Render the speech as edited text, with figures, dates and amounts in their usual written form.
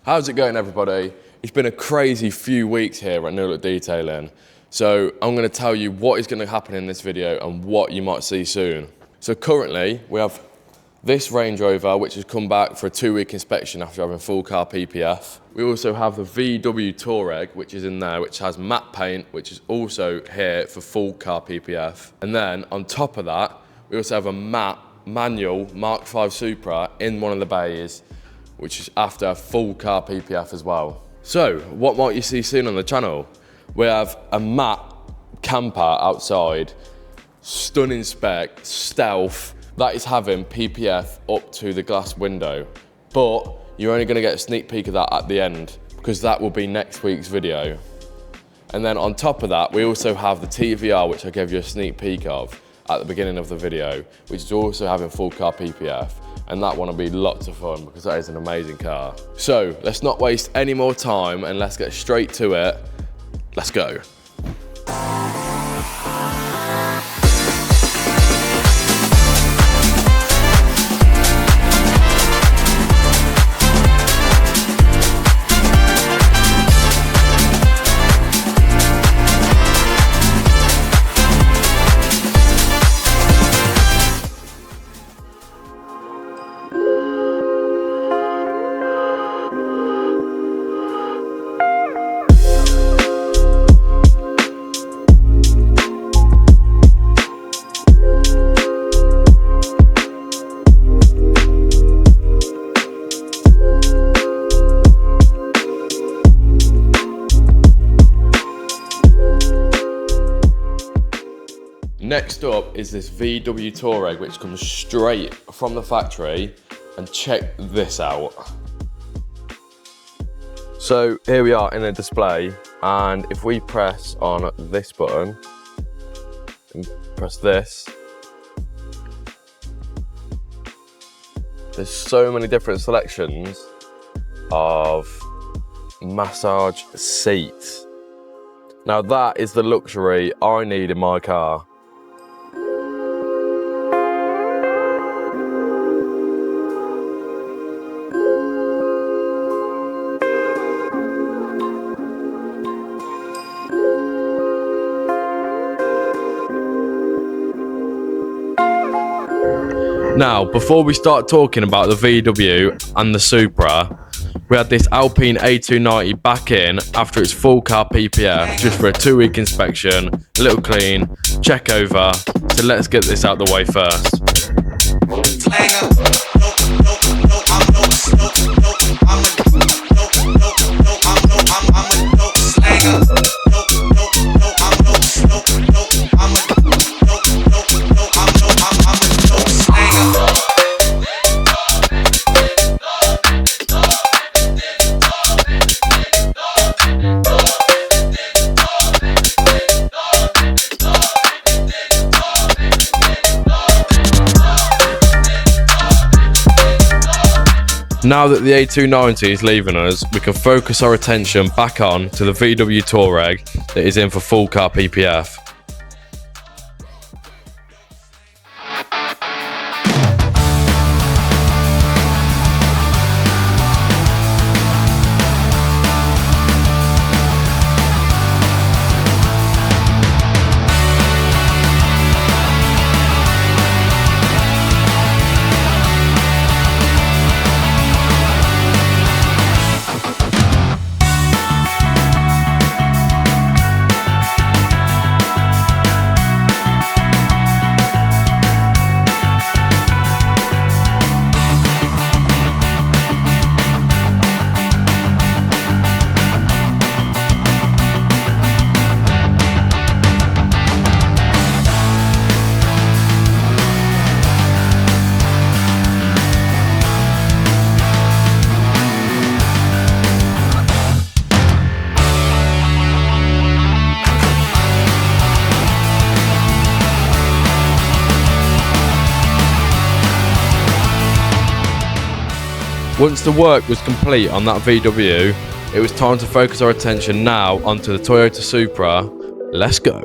How's it going, everybody? It's been a crazy few weeks here at New Look Detailing. So I'm going to tell you what is going to happen in this video and what you might see soon. So currently we have this Range Rover, which has come back for a 2-week inspection after having full car PPF. We also have the VW Touareg, which is in there, which has matte paint, which is also here for full car PPF. And then on top of that, we also have a matte manual Mark V Supra in one of the bays, which is after a full car PPF as well. So what might you see soon on the channel? We have a matte camper outside, stunning spec, stealth, that is having PPF up to the glass window. But you're only gonna get a sneak peek of that at the end, because that will be next week's video. And then on top of that, we also have the TVR, which I gave you a sneak peek of at the beginning of the video, which is also having full car PPF. And that one will be lots of fun because that is an amazing car. So let's not waste any more time and let's get straight to it. Let's go. Next up is this VW Touareg, which comes straight from the factory, and check this out. So here we are in a display, and if we press on this button and press this, there's so many different selections of massage seats. Now that is the luxury I need in my car. Now, before we start talking about the VW and the Supra, we had this Alpine A290 back in after its full car PPF, just for a 2-week inspection, a little clean, check over. So let's get this out the way first. Now that the A290 is leaving us, we can focus our attention back on to the VW Touareg that is in for full car PPF. Once the work was complete on that VW, it was time to focus our attention now onto the Toyota Supra. Let's go.